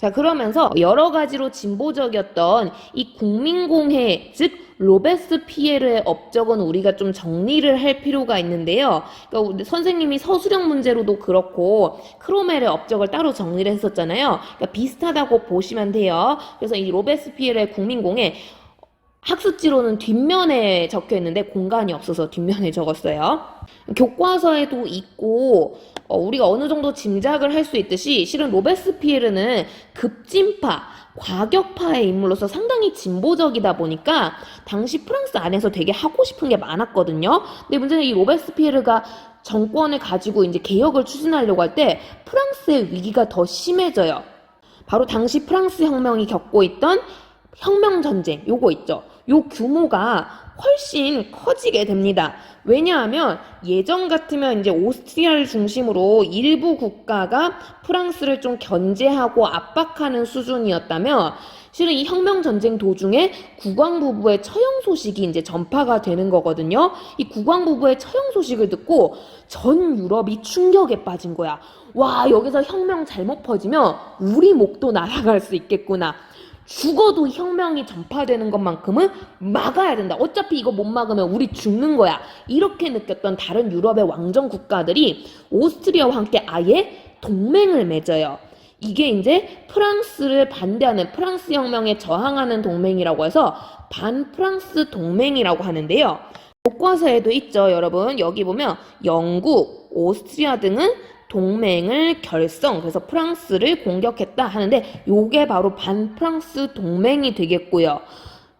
자, 그러면서 여러 가지로 진보적이었던 이 국민공회, 즉 로베스피에르의 업적은 우리가 좀 정리를 할 필요가 있는데요. 그러니까 선생님이 서술형 문제로도 그렇고 크로멜의 업적을 따로 정리를 했었잖아요. 그러니까 비슷하다고 보시면 돼요. 그래서 이 로베스피에르의 국민공회 학습지로는 뒷면에 적혀 있는데 공간이 없어서 뒷면에 적었어요. 교과서에도 있고 우리가 어느 정도 짐작을 할 수 있듯이 실은 로베스피에르는 급진파, 과격파의 인물로서 상당히 진보적이다 보니까 당시 프랑스 안에서 되게 하고 싶은 게 많았거든요. 근데 문제는 이 로베스피에르가 정권을 가지고 이제 개혁을 추진하려고 할 때 프랑스의 위기가 더 심해져요. 바로 당시 프랑스 혁명이 겪고 있던 혁명전쟁, 요거 있죠. 요 규모가 훨씬 커지게 됩니다. 왜냐하면 예전 같으면 이제 오스트리아를 중심으로 일부 국가가 프랑스를 좀 견제하고 압박하는 수준이었다면 실은 이 혁명전쟁 도중에 국왕부부의 처형 소식이 이제 전파가 되는 거거든요. 이 국왕부부의 처형 소식을 듣고 전 유럽이 충격에 빠진 거야. 와, 여기서 혁명 잘못 퍼지면 우리 목도 날아갈 수 있겠구나. 죽어도 혁명이 전파되는 것만큼은 막아야 된다. 어차피 이거 못 막으면 우리 죽는 거야. 이렇게 느꼈던 다른 유럽의 왕정 국가들이 오스트리아와 함께 아예 동맹을 맺어요. 이게 이제 프랑스를 반대하는, 프랑스 혁명에 저항하는 동맹이라고 해서 반프랑스 동맹이라고 하는데요. 교과서에도 있죠, 여러분. 여기 보면 영국, 오스트리아 등은 동맹을 결성, 그래서 프랑스를 공격했다 하는데 요게 바로 반프랑스 동맹이 되겠고요.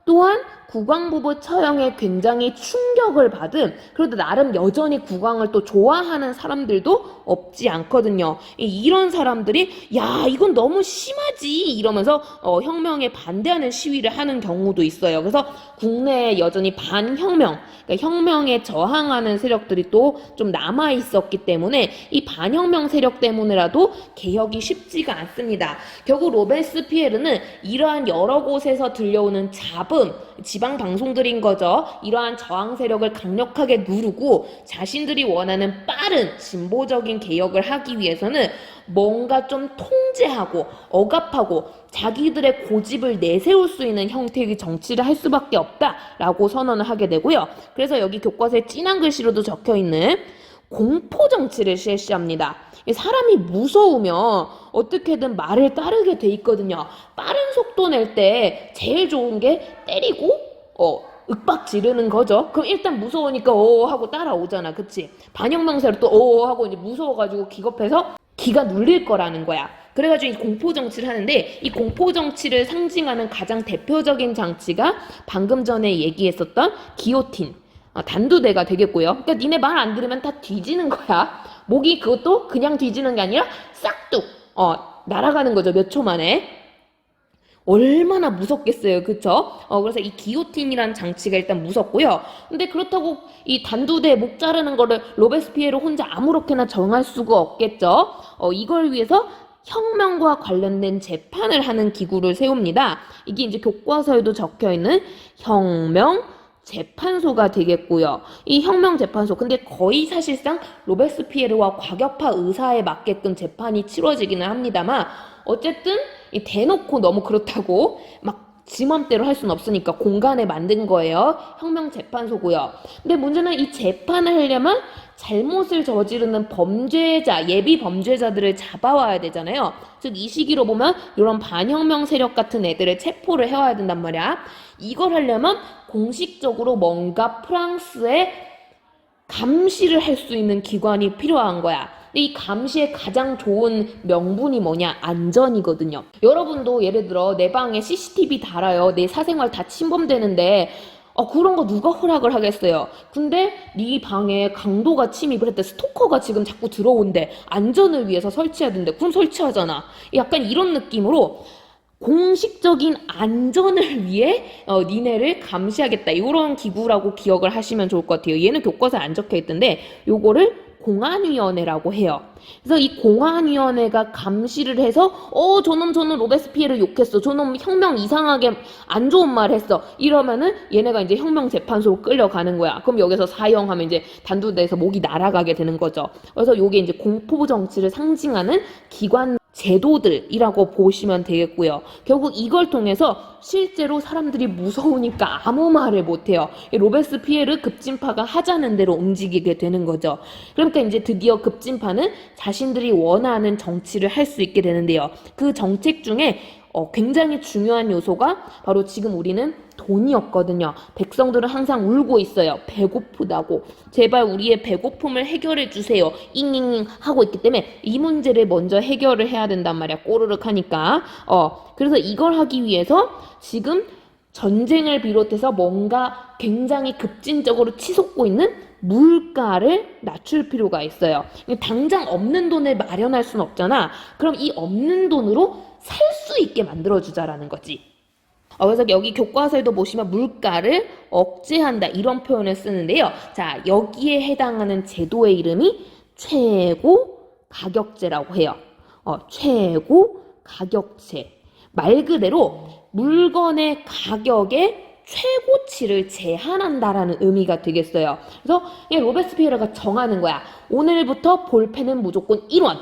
또한 국왕부부 처형에 굉장히 충격을 받은, 그래도 나름 여전히 국왕을 또 좋아하는 사람들도 없지 않거든요. 이런 사람들이 야, 이건 너무 심하지 이러면서 혁명에 반대하는 시위를 하는 경우도 있어요. 그래서 국내에 여전히 반혁명, 그러니까 혁명에 저항하는 세력들이 또 좀 남아 있었기 때문에 이 반혁명 세력 때문에라도 개혁이 쉽지가 않습니다. 결국 로베스피에르는 이러한 여러 곳에서 들려오는 잡음, 지방 방송들인 거죠. 이러한 저항 세력을 강력하게 누르고 자신들이 원하는 빠른 진보적인 개혁을 하기 위해서는 뭔가 좀 통제하고 억압하고 자기들의 고집을 내세울 수 있는 형태의 정치를 할 수밖에 없다라고 선언을 하게 되고요. 그래서 여기 교과서에 진한 글씨로도 적혀있는 공포 정치를 실시합니다. 사람이 무서우면 어떻게든 말을 따르게 돼 있거든요. 빠른 속도 낼 때 제일 좋은 게 때리고 윽박 지르는 거죠. 그럼 일단 무서우니까 하고 따라오잖아. 그치? 반혁명세로 또 하고 이제 무서워가지고 기겁해서 기가 눌릴 거라는 거야. 그래가지고 이 공포정치를 하는데 이 공포정치를 상징하는 가장 대표적인 장치가 방금 전에 얘기했었던 기요틴, 단두대가 되겠고요. 그러니까 니네 말 안 들으면 다 뒤지는 거야. 목이 그것도 그냥 뒤지는 게 아니라 싹둑 날아가는 거죠. 몇 초 만에. 얼마나 무섭겠어요. 그쵸? 그래서 이 기요틴이라는 장치가 일단 무섭고요. 근데 그렇다고 이 단두대 목 자르는 거를 로베스피에르 혼자 아무렇게나 정할 수가 없겠죠. 이걸 위해서 혁명과 관련된 재판을 하는 기구를 세웁니다. 이게 이제 교과서에도 적혀있는 혁명 재판소가 되겠고요. 이 혁명재판소, 근데 거의 사실상 로베스피에르와 과격파 의사에 맞게끔 재판이 치러지기는 합니다만 어쨌든 대놓고 너무 그렇다고 막 지 맘대로 할 수는 없으니까 공간에 만든 거예요. 혁명재판소고요. 근데 문제는 이 재판을 하려면 잘못을 저지르는 범죄자, 예비 범죄자들을 잡아와야 되잖아요. 즉 이 시기로 보면 이런 반혁명 세력 같은 애들을 체포를 해와야 된단 말이야. 이걸 하려면 공식적으로 뭔가 프랑스에 감시를 할 수 있는 기관이 필요한 거야. 근데 이 감시의 가장 좋은 명분이 뭐냐? 안전이거든요. 여러분도 예를 들어 내 방에 CCTV 달아요. 내 사생활 다 침범되는데 그런 거 누가 허락을 하겠어요. 근데 네 방에 강도가 침입을 했대. 스토커가 지금 자꾸 들어온대. 안전을 위해서 설치해야 된대. 그럼 설치하잖아. 약간 이런 느낌으로 공식적인 안전을 위해 니네를 감시하겠다. 이런 기구라고 기억을 하시면 좋을 것 같아요. 얘는 교과서에 안 적혀 있던데 요거를 공안위원회라고 해요. 그래서 이 공안위원회가 감시를 해서 저놈 로베스피에르 욕했어. 저놈 혁명 이상하게 안 좋은 말 했어. 이러면은 얘네가 이제 혁명재판소로 끌려가는 거야. 그럼 여기서 사형하면 이제 단두대에서 목이 날아가게 되는 거죠. 그래서 요게 이제 공포정치를 상징하는 기관 제도들이라고 보시면 되겠고요. 결국 이걸 통해서 실제로 사람들이 무서우니까 아무 말을 못해요. 로베스피에르 급진파가 하자는 대로 움직이게 되는 거죠. 그러니까 이제 드디어 급진파는 자신들이 원하는 정치를 할 수 있게 되는데요. 그 정책 중에 굉장히 중요한 요소가 바로 지금 우리는 돈이었거든요. 백성들은 항상 울고 있어요. 배고프다고. 제발 우리의 배고픔을 해결해 주세요. 잉잉잉 하고 있기 때문에 이 문제를 먼저 해결을 해야 된단 말이야. 꼬르륵 하니까. 그래서 이걸 하기 위해서 지금 전쟁을 비롯해서 뭔가 굉장히 급진적으로 치솟고 있는 물가를 낮출 필요가 있어요. 당장 없는 돈을 마련할 수는 없잖아. 그럼 이 없는 돈으로 살 수 있게 만들어주자라는 거지. 그래서 여기 교과서에도 보시면 물가를 억제한다 이런 표현을 쓰는데요. 자, 여기에 해당하는 제도의 이름이 최고 가격제라고 해요. 최고 가격제. 말 그대로 물건의 가격의 최고치를 제한한다라는 의미가 되겠어요. 그래서 로베스피에르가 정하는 거야. 오늘부터 볼펜은 무조건 1원,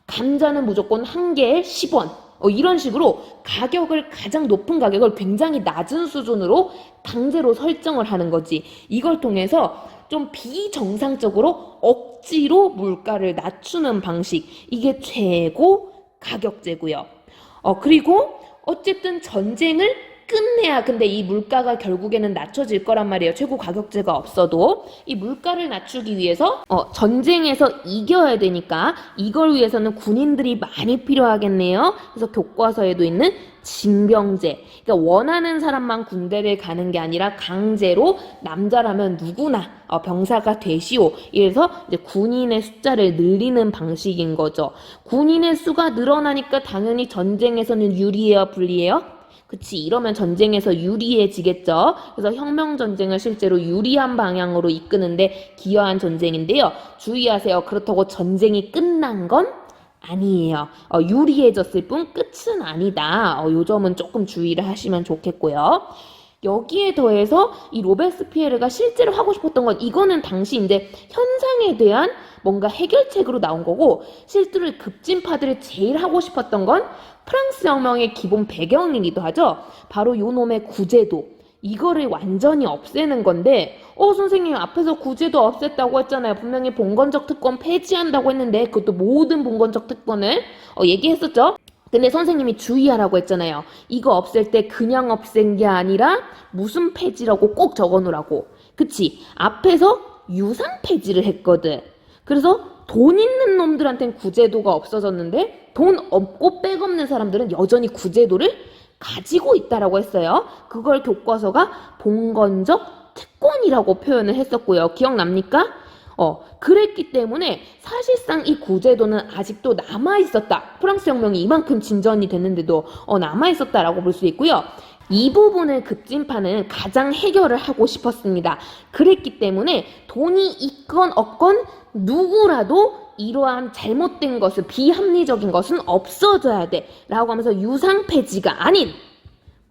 감자는 무조건 한 개에 10원. 이런 식으로 가격을 가장 높은 가격을 굉장히 낮은 수준으로 강제로 설정을 하는 거지. 이걸 통해서 좀 비정상적으로 억지로 물가를 낮추는 방식. 이게 최고 가격제고요. 그리고 어쨌든 전쟁을 끝내야 근데 이 물가가 결국에는 낮춰질 거란 말이에요. 최고 가격제가 없어도 이 물가를 낮추기 위해서 전쟁에서 이겨야 되니까 이걸 위해서는 군인들이 많이 필요하겠네요. 그래서 교과서에도 있는 징병제. 그러니까 원하는 사람만 군대를 가는 게 아니라 강제로 남자라면 누구나 병사가 되시오. 이래서 이제 군인의 숫자를 늘리는 방식인 거죠. 군인의 수가 늘어나니까 당연히 전쟁에서는 유리해요, 불리해요? 그치, 이러면 전쟁에서 유리해지겠죠. 그래서 혁명전쟁을 실제로 유리한 방향으로 이끄는데 기여한 전쟁인데요. 주의하세요. 그렇다고 전쟁이 끝난 건 아니에요. 유리해졌을 뿐 끝은 아니다. 요 점은 조금 주의를 하시면 좋겠고요. 여기에 더해서 이 로베스피에르가 실제로 하고 싶었던 건 이거는 당시 이제 현상에 대한 뭔가 해결책으로 나온 거고 실제로 급진파들이 제일 하고 싶었던 건 프랑스 혁명의 기본 배경이기도 하죠. 바로 요 놈의 구제도. 이거를 완전히 없애는 건데 선생님 앞에서 구제도 없앴다고 했잖아요. 분명히 봉건적 특권 폐지한다고 했는데 그것도 모든 봉건적 특권을 얘기했었죠. 근데 선생님이 주의하라고 했잖아요. 이거 없앨 때 그냥 없앤 게 아니라 무슨 폐지라고 꼭 적어놓으라고. 그치? 앞에서 유상 폐지를 했거든. 그래서 돈 있는 놈들한테는 구제도가 없어졌는데 돈 없고 백 없는 사람들은 여전히 구제도를 가지고 있다라고 했어요. 그걸 교과서가 봉건적 특권이라고 표현을 했었고요. 기억납니까? 그랬기 때문에 사실상 이 구제도는 아직도 남아있었다. 프랑스 혁명이 이만큼 진전이 됐는데도 남아있었다라고 볼 수 있고요. 이 부분을 급진파는 가장 해결을 하고 싶었습니다. 그랬기 때문에 돈이 있건 없건 누구라도 이러한 잘못된 것은 비합리적인 것은 없어져야 돼 라고 하면서 유상폐지가 아닌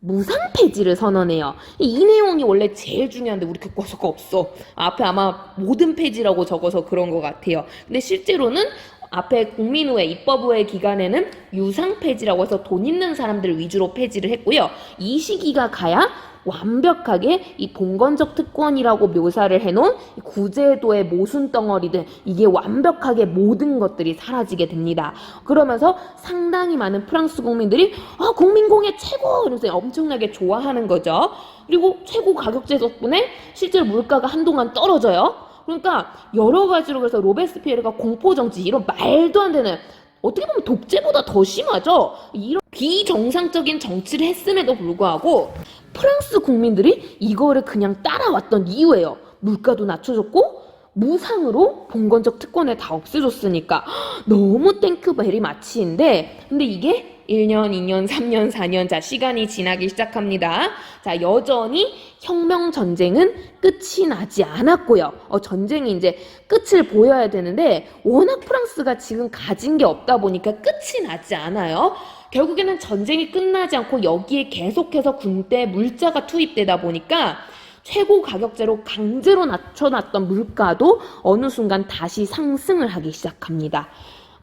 무상폐지를 선언해요. 이 내용이 원래 제일 중요한데 우리 교과서가 없어. 앞에 아마 모든 폐지라고 적어서 그런 것 같아요. 근데 실제로는 앞에 국민의회, 입법의회 기간에는 유상폐지라고 해서 돈 있는 사람들 위주로 폐지를 했고요. 이 시기가 가야 완벽하게 이 봉건적 특권이라고 묘사를 해놓은 구제도의 모순덩어리들 이게 완벽하게 모든 것들이 사라지게 됩니다. 그러면서 상당히 많은 프랑스 국민들이 국민공예 최고! 이러면서 엄청나게 좋아하는 거죠. 그리고 최고 가격제 덕분에 실제로 물가가 한동안 떨어져요. 그러니까 여러 가지로 그래서 로베스피에르가 공포정치 이런 말도 안 되는 어떻게 보면 독재보다 더 심하죠. 이런 비정상적인 정치를 했음에도 불구하고 프랑스 국민들이 이거를 그냥 따라왔던 이유예요. 물가도 낮춰줬고 무상으로 봉건적 특권을 다 없애줬으니까 너무 땡큐 베리 마치인데 근데 이게 1년, 2년, 3년, 4년 자 시간이 지나기 시작합니다. 자 여전히 혁명 전쟁은 끝이 나지 않았고요. 전쟁이 이제 끝을 보여야 되는데 워낙 프랑스가 지금 가진 게 없다 보니까 끝이 나지 않아요. 결국에는 전쟁이 끝나지 않고 여기에 계속해서 군대 물자가 투입되다 보니까 최고 가격제로 강제로 낮춰놨던 물가도 어느 순간 다시 상승을 하기 시작합니다.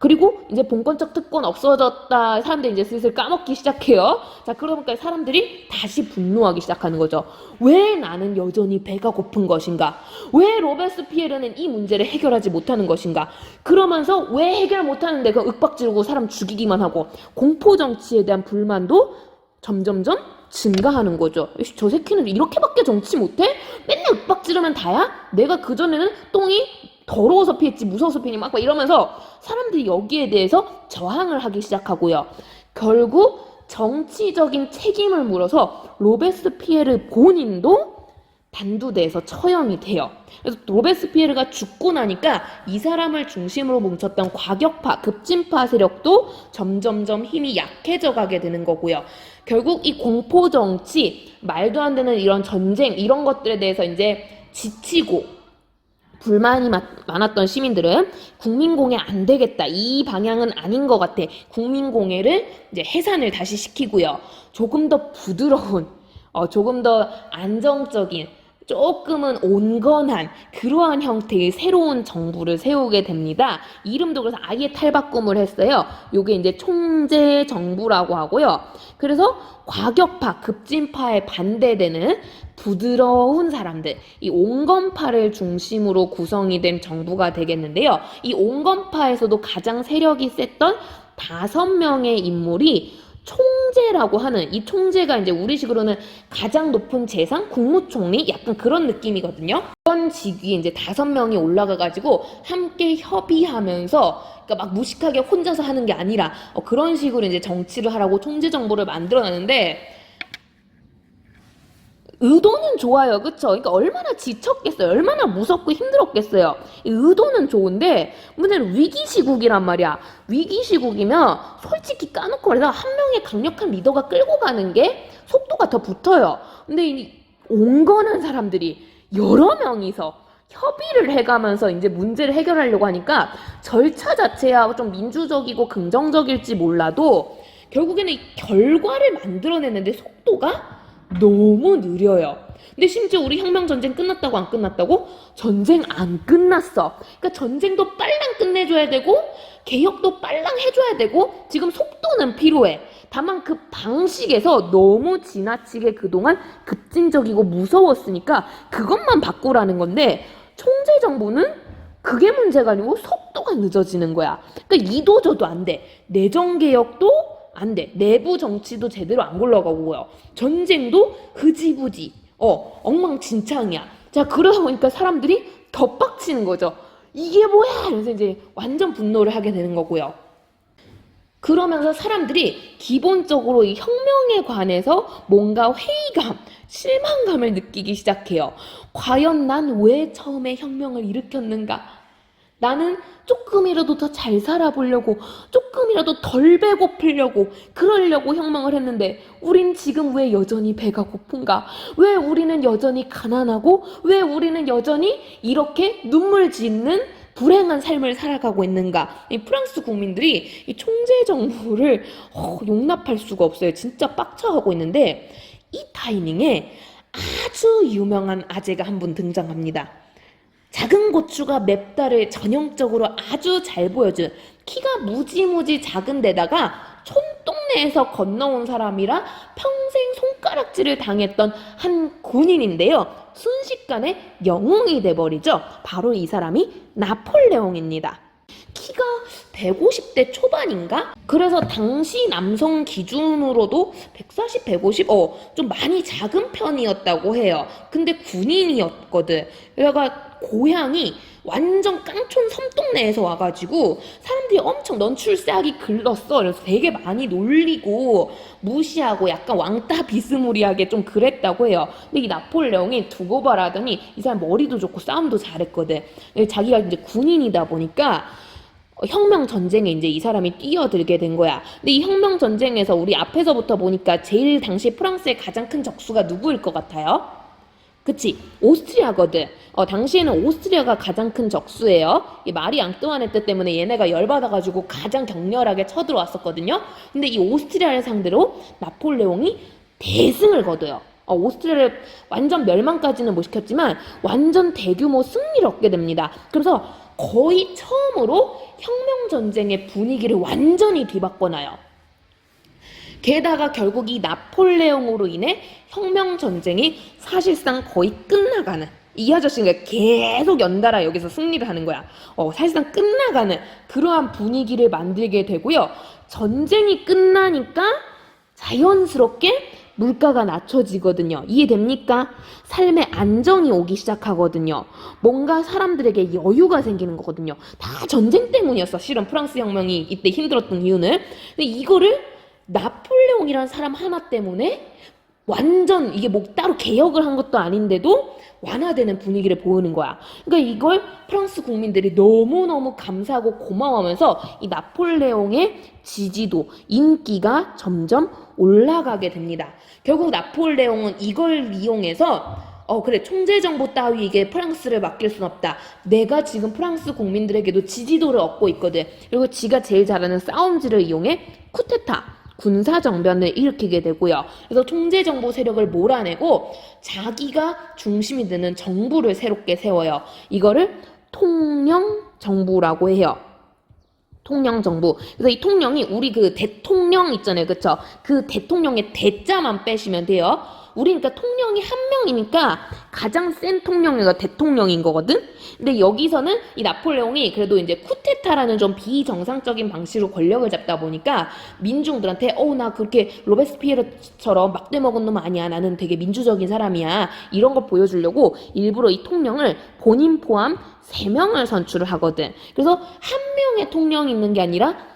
그리고 이제 본권적 특권 없어졌다. 사람들이 이제 슬슬 까먹기 시작해요. 자, 그러다 보니까 사람들이 다시 분노하기 시작하는 거죠. 왜 나는 여전히 배가 고픈 것인가? 왜 로베스피에르는 이 문제를 해결하지 못하는 것인가? 그러면서 왜 해결 못하는데 그 윽박지르고 사람 죽이기만 하고 공포 정치에 대한 불만도 점점점 증가하는 거죠. 저 새끼는 이렇게밖에 정치 못해? 맨날 윽박지르면 다야? 내가 그전에는 똥이 더러워서 피했지 무서워서 피니 막 이러면서 사람들이 여기에 대해서 저항을 하기 시작하고요. 결국 정치적인 책임을 물어서 로베스피에르 본인도 단두대에서 처형이 돼요. 그래서 로베스피에르가 죽고 나니까 이 사람을 중심으로 뭉쳤던 과격파, 급진파 세력도 점점점 힘이 약해져 가게 되는 거고요. 결국 이 공포정치, 말도 안 되는 이런 전쟁, 이런 것들에 대해서 이제 지치고 불만이 많았던 시민들은 국민공회 안 되겠다. 이 방향은 아닌 것 같아. 국민공회를 이제 해산을 다시 시키고요. 조금 더 부드러운, 조금 더 안정적인, 조금은 온건한 그러한 형태의 새로운 정부를 세우게 됩니다. 이름도 그래서 아예 탈바꿈을 했어요. 요게 이제 총재 정부라고 하고요. 그래서 과격파, 급진파에 반대되는 부드러운 사람들, 이 온건파를 중심으로 구성이 된 정부가 되겠는데요. 이 온건파에서도 가장 세력이 셌던 5명의 인물이 총재라고 하는, 이 총재가 이제 우리식으로는 가장 높은 재상, 국무총리 약간 그런 느낌이거든요. 그런 직위에 이제 5명이 올라가가지고 함께 협의하면서, 그러니까 막 무식하게 혼자서 하는 게 아니라 그런 식으로 이제 정치를 하라고 총재 정부를 만들어놨는데, 의도는 좋아요. 그쵸? 그러니까 얼마나 지쳤겠어요. 얼마나 무섭고 힘들었겠어요. 이 의도는 좋은데 문제는 위기시국이란 말이야. 위기시국이면 솔직히 까놓고 말해서 한 명의 강력한 리더가 끌고 가는 게 속도가 더 붙어요. 근데 이 온건한 사람들이 여러 명이서 협의를 해가면서 이제 문제를 해결하려고 하니까 절차 자체야 좀 민주적이고 긍정적일지 몰라도 결국에는 이 결과를 만들어내는데 속도가 너무 느려요. 근데 심지어 우리 혁명전쟁 끝났다고 안 끝났다고? 전쟁 안 끝났어. 그러니까 전쟁도 빨랑 끝내줘야 되고 개혁도 빨랑 해줘야 되고 지금 속도는 필요해. 다만 그 방식에서 너무 지나치게 그동안 급진적이고 무서웠으니까 그것만 바꾸라는 건데 총재 정부는 그게 문제가 아니고 속도가 늦어지는 거야. 그러니까 이도저도 안 돼. 내정개혁도 안 돼. 내부 정치도 제대로 안 굴러가고요. 전쟁도 흐지부지. 엉망진창이야. 자, 그러다 보니까 사람들이 더 빡치는 거죠. 이게 뭐야? 이러면서 이제 완전 분노를 하게 되는 거고요. 그러면서 사람들이 기본적으로 이 혁명에 관해서 뭔가 회의감, 실망감을 느끼기 시작해요. 과연 난 왜 처음에 혁명을 일으켰는가? 나는 조금이라도 더 잘 살아보려고, 조금이라도 덜 배고프려고, 그러려고 혁명을 했는데 우린 지금 왜 여전히 배가 고픈가? 왜 우리는 여전히 가난하고 왜 우리는 여전히 이렇게 눈물 짓는 불행한 삶을 살아가고 있는가? 이 프랑스 국민들이 이 총재 정부를 용납할 수가 없어요. 진짜 빡쳐하고 있는데 이 타이밍에 아주 유명한 아재가 한 분 등장합니다. 작은 고추가 맵다를 전형적으로 아주 잘 보여준 키가 무지무지 작은 데다가 촌동네에서 건너온 사람이라 평생 손가락질을 당했던 한 군인인데요. 순식간에 영웅이 돼버리죠. 바로 이 사람이 나폴레옹입니다. 키가 150대 초반인가? 그래서 당시 남성 기준으로도 140, 150, 좀 많이 작은 편이었다고 해요. 근데 군인이었거든. 그래가 고향이 완전 깡촌 섬동네에서 와가지고 사람들이 엄청 넌 출세하기 글렀어. 그래서 되게 많이 놀리고 무시하고 약간 왕따 비스무리하게 좀 그랬다고 해요. 근데 이 나폴레옹이 두고 봐라더니 이 사람 머리도 좋고 싸움도 잘했거든. 자기가 이제 군인이다 보니까 혁명 전쟁에 이제 이 사람이 뛰어들게 된 거야. 근데 이 혁명 전쟁에서 우리 앞에서부터 보니까 제일 당시 프랑스의 가장 큰 적수가 누구일 것 같아요? 그치? 오스트리아거든. 당시에는 오스트리아가 가장 큰 적수예요. 이 마리 앙뚜아네트 때문에 얘네가 열받아가지고 가장 격렬하게 쳐들어왔었거든요. 근데 이 오스트리아를 상대로 나폴레옹이 대승을 거둬요. 오스트리아를 완전 멸망까지는 못 시켰지만 완전 대규모 승리를 얻게 됩니다. 그래서 거의 처음으로 혁명 전쟁의 분위기를 완전히 뒤바꿔놔요. 게다가 결국 이 나폴레옹으로 인해 혁명 전쟁이 사실상 거의 끝나가는, 이 아저씨가 계속 연달아 여기서 승리를 하는 거야. 사실상 끝나가는 그러한 분위기를 만들게 되고요. 전쟁이 끝나니까 자연스럽게 물가가 낮춰지거든요. 이해됩니까? 삶의 안정이 오기 시작하거든요. 뭔가 사람들에게 여유가 생기는 거거든요. 다 전쟁 때문이었어. 실은 프랑스 혁명이 이때 힘들었던 이유는. 근데 이거를 나폴레옹이라는 사람 하나 때문에 완전, 이게 뭐 따로 개혁을 한 것도 아닌데도 완화되는 분위기를 보이는 거야. 그러니까 이걸 프랑스 국민들이 너무너무 감사하고 고마워하면서 이 나폴레옹의 지지도, 인기가 점점 올라가게 됩니다. 결국 나폴레옹은 이걸 이용해서 그래, 총재정부 따위 이게 프랑스를 맡길 순 없다. 내가 지금 프랑스 국민들에게도 지지도를 얻고 있거든. 그리고 지가 제일 잘하는 싸움질을 이용해 쿠데타, 군사정변을 일으키게 되고요. 그래서 총재정부 세력을 몰아내고 자기가 중심이 되는 정부를 새롭게 세워요. 이거를 통령정부라고 해요. 통령정부. 그래서 이 통령이 우리 그 대통령 있잖아요. 그쵸? 그 대통령의 대자만 빼시면 돼요. 우리 그러니까 통령이 한 명이니까 가장 센 통령이 대통령인 거거든. 근데 여기서는 이 나폴레옹이 그래도 이제 쿠데타라는 좀 비정상적인 방식으로 권력을 잡다 보니까 민중들한테 나 그렇게 로베스피에르처럼 막대 먹은 놈 아니야. 나는 되게 민주적인 사람이야. 이런 걸 보여주려고 일부러 이 통령을 본인 포함 3명을 선출을 하거든. 그래서 한 명의 통령이 있는 게 아니라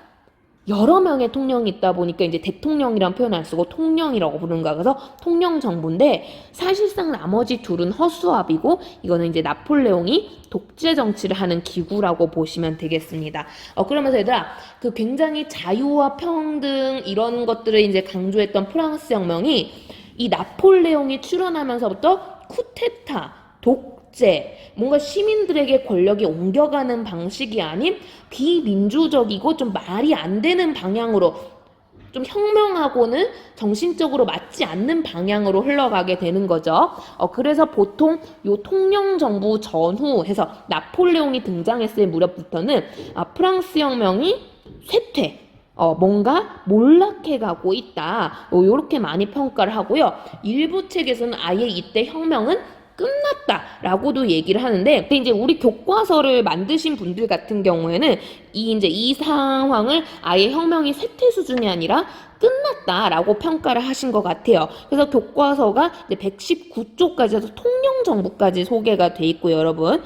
여러 명의 통령이 있다 보니까 이제 대통령이란 표현 안 쓰고 통령이라고 부르는 거야. 그래서 통령정부인데 사실상 나머지 둘은 허수아비고 이거는 이제 나폴레옹이 독재 정치를 하는 기구라고 보시면 되겠습니다. 그러면서 얘들아, 그 굉장히 자유와 평등 이런 것들을 이제 강조했던 프랑스 혁명이 이 나폴레옹이 출현하면서부터 쿠데타, 독재, 뭔가 시민들에게 권력이 옮겨가는 방식이 아닌 비민주적이고 좀 말이 안 되는 방향으로, 좀 혁명하고는 정신적으로 맞지 않는 방향으로 흘러가게 되는 거죠. 그래서 보통 요 통령정부 전후 해서 나폴레옹이 등장했을 무렵부터는 프랑스 혁명이 쇠퇴, 뭔가 몰락해 가고 있다. 요렇게 많이 평가를 하고요. 일부 책에서는 아예 이때 혁명은 끝났다라고도 얘기를 하는데, 근데 이제 우리 교과서를 만드신 분들 같은 경우에는 이 상황을 아예 혁명이 쇠퇴 수준이 아니라 끝났다라고 평가를 하신 것 같아요. 그래서 교과서가 이제 119쪽까지 해서 통령정부까지 소개가 돼 있고요, 여러분.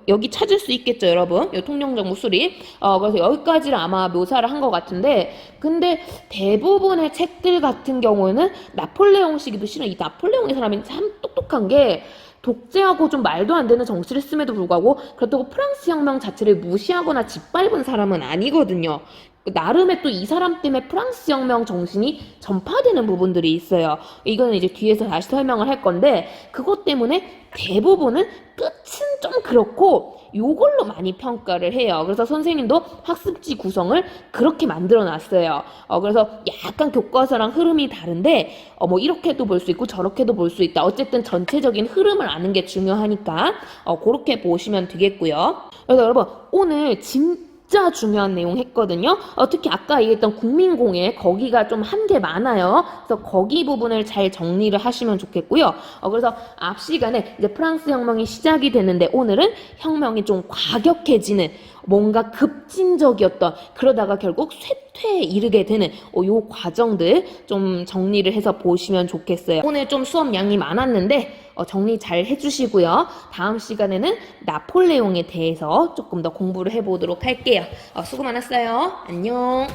여기 찾을 수 있겠죠, 여러분? 이 통령정부 수립. 그래서 여기까지를 아마 묘사를 한 것 같은데, 근데 대부분의 책들 같은 경우에는 나폴레옹식이도 싫어. 이 나폴레옹의 사람이 참 똑똑한 게 독재하고 좀 말도 안 되는 정치를 했음에도 불구하고 그렇다고 프랑스 혁명 자체를 무시하거나 짓밟은 사람은 아니거든요. 나름의 또 이 사람 때문에 프랑스 혁명 정신이 전파되는 부분들이 있어요. 이거는 이제 뒤에서 다시 설명을 할 건데, 그것 때문에 대부분은 끝은 좀 그렇고 요걸로 많이 평가를 해요. 그래서 선생님도 학습지 구성을 그렇게 만들어 놨어요. 그래서 약간 교과서랑 흐름이 다른데 뭐 이렇게도 볼 수 있고 저렇게도 볼 수 있다. 어쨌든 전체적인 흐름을 아는 게 중요하니까 그렇게 보시면 되겠고요. 그래서 여러분, 오늘 진짜 중요한 내용 했거든요. 특히 아까 얘기했던 국민공예, 거기가 좀 한계 많아요. 그래서 거기 부분을 잘 정리를 하시면 좋겠고요. 그래서 앞 시간에 이제 프랑스 혁명이 시작이 됐는데, 오늘은 혁명이 좀 과격해지는, 뭔가 급진적이었던, 그러다가 결국 쇠퇴에 이르게 되는 요 과정들 좀 정리를 해서 보시면 좋겠어요. 오늘 좀 수업 양이 많았는데 정리 잘 해주시고요. 다음 시간에는 나폴레옹에 대해서 조금 더 공부를 해보도록 할게요. 수고 많았어요. 안녕.